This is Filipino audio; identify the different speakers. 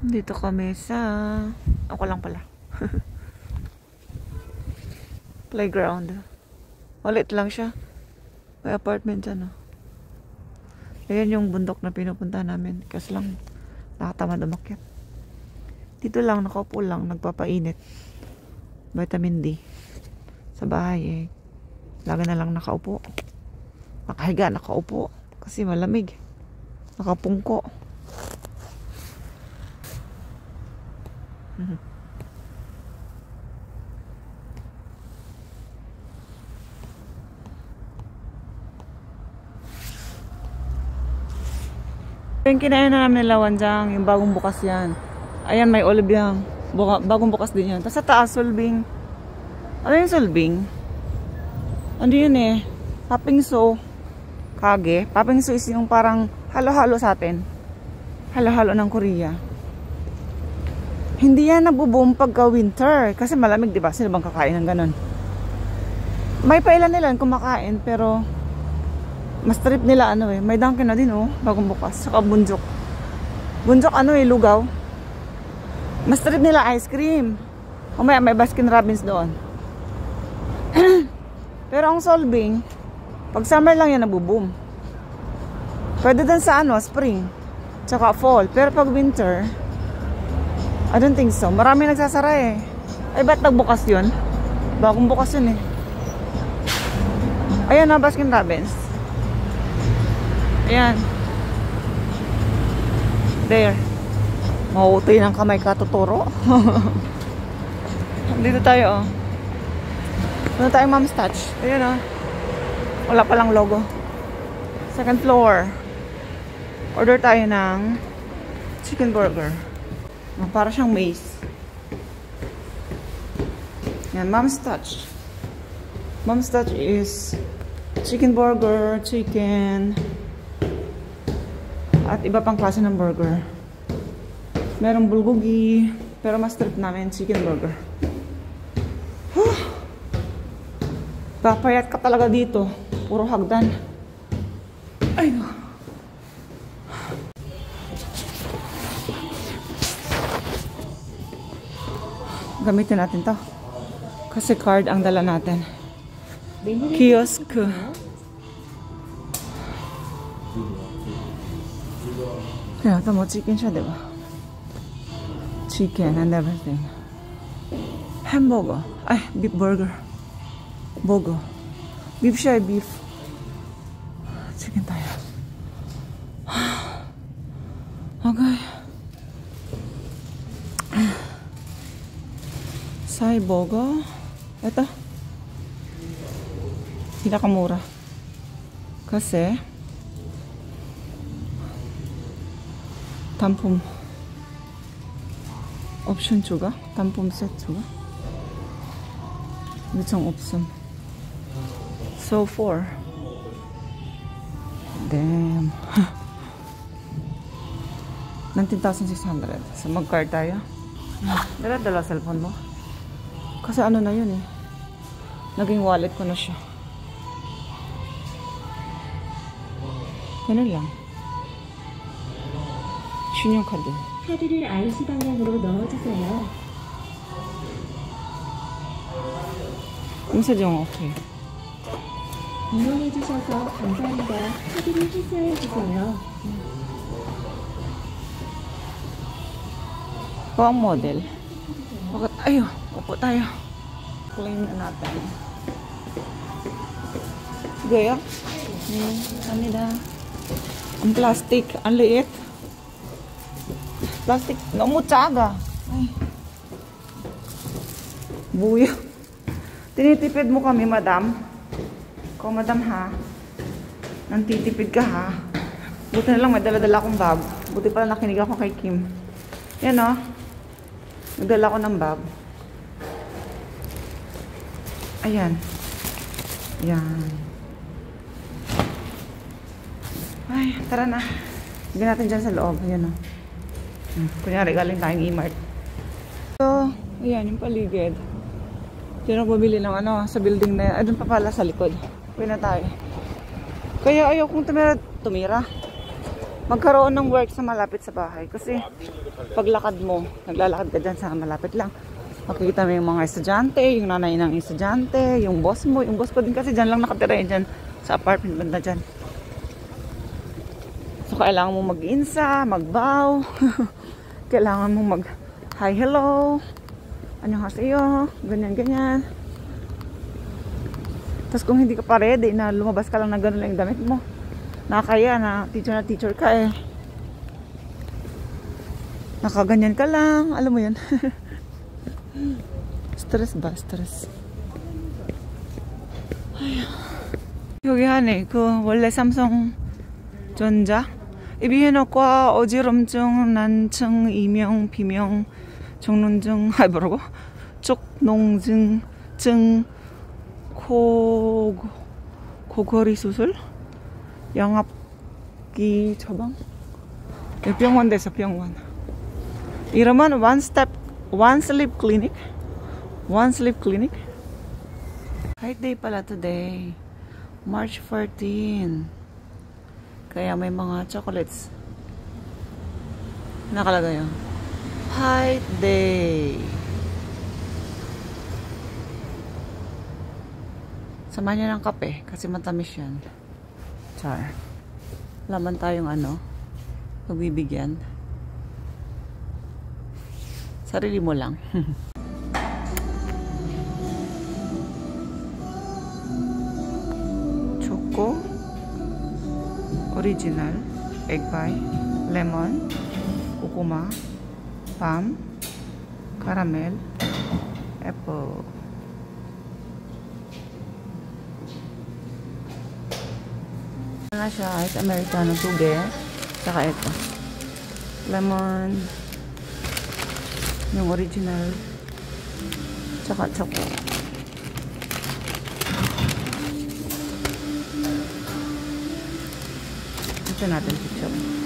Speaker 1: Dito kami sa... Ako lang pala. Playground. Malit lang siya. May apartment dyan, oh. Ayan yung bundok na pinupunta namin. Kasi lang, nakatamad umakyat. Dito lang, nakaupo lang, nagpapainit. Vitamin D. Sa bahay, eh. Lagi na lang nakaupo. Nakahiga, nakaupo. Kasi malamig. Nakapungko. Yung kinain na namin nila Wanjang, yung bagong bukas yan. Ayan, may olive yan. Bagong bukas din yan. Tapos sa taas, sulbing. Ano yung sulbing? Ano yun eh? Papingso. Kage. Papingso is yung parang halo-halo sa atin. Halo-halo ng Korea. Hindi yan nabuboom pagka winter. Kasi malamig, di ba? Sino bang kakain ng ganun? May pailan nila kumakain, pero mas trip nila ano eh. May Dunkin na din oh, bagong bukas. Saka bunjok. Bunjok ano eh, lugaw. Mas trip nila ice cream. O may Baskin Robbins doon. Pero ang solving, pag summer lang yan nabuboom. Pwede din sa ano, spring. Tsaka fall. Pero pag winter, I don't think so. Marami nagsasara eh. Ay, ba't nagbukas yun? Bagong bukas yun eh. Ayan na, Baskin Robbins. Ayan. There. Mahutoy ng kamay ka, tuturo. Dito tayo, oh. Dito tayo, Mom's Touch. Ayan, oh. Wala palang logo. Second floor. Order tayo ng chicken burger. Para siyang maze. Yan, Mom's Touch. Mom's Touch is chicken burger, chicken, at iba pang klase ng burger. Merong bulgogi, pero mas trip namin chicken burger. Papayat ka talaga dito. Puro hagdan. Ay, no. Gamitin natin to. Kasi card ang dala natin. Kiosk. Kaya ito mo, chicken siya, diba? Chicken and everything. Hamburger. Ay, beef burger. Bogo. Beef siya, beef. Chicken tayo. Okay. Sai bogo. Ito. Pinakamura. Kasi 단품 옵션 추가? 단품 셋 추가? 요청 없음. So 4. Damn. 19,600. So mag-card tayo. Dala-dala cellphone mo. Kasi ano na yun eh. Naging wallet ko na siya. ganun lang. 신용카드.
Speaker 2: 카드를 IC 방향으로 넣어주세요.
Speaker 1: 음세정 오케이.
Speaker 2: 이용해주셔서 감사합니다. 카드를 회수해주세요.
Speaker 1: Pang model. Bakit? Ayaw. Upo tayo. Claim na natin. Gaya? Kanina. Ang plastic. Ang liit. Plastic. Namutsaga. Ay. Buyo. Tinitipid mo kami, madam. Ikaw, madam, ha? Nantitipid ka, ha? Buti na lang may dala-dala akong bag. Buti pala nakinig ako kay Kim. Yan, o. Nagdala ko ng bag. Ayan. Yan. Ay, tara na. Bigyan natin dyan sa loob. Ayan, o. Kunyari, galing tayong E-Mart. So, ayan, yung paligid. Diyan ako bumili ng ano, sa building na yan. Ay, doon pa pala sa likod. Uwi na tayo. Kaya ayaw kong tumira. magkaroon ng work sa malapit sa bahay. Kasi paglakad mo, naglalakad ka dyan sa malapit lang. Makikita mo yung mga estudyante, yung nanay ng estudyante, yung boss mo. Yung boss ko din kasi dyan lang nakatira yun dyan sa apartment banda dyan. So kailangan mo mag-insa, mag-bow. Kailangan mo mag-hi, hello. Annyeonghaseyo, ganyan-ganyan. Tapos kung hindi ka pa ready na lumabas ka lang na gano'n lang yung damit mo, nakakaya na teacher ka eh. Nakaganyan ka lang, alam mo yun. Stress ba? Stress. 여기 그 원래 삼성 전자 이비인후과 어지럼증 난청 이명 비명 정론증 뭐라고 쪽농증 증 고거리 수술 양압기 처방 병원 돼서 병원 이름은 One Sleep Clinic. Height day pala today. March 14. Kaya may mga chocolates. Nakalagay yun. Height day. Samahan niya ng kape kasi matamis yan. Char. Laman tayong pagbibigyan. Sarili mo lang. Choco, original, egg pie, lemon, kukuma, palm, caramel, apple. Na siya, ice americano, tuge, saka ito. Lemon, yung original, saka choco. Ito natin picture.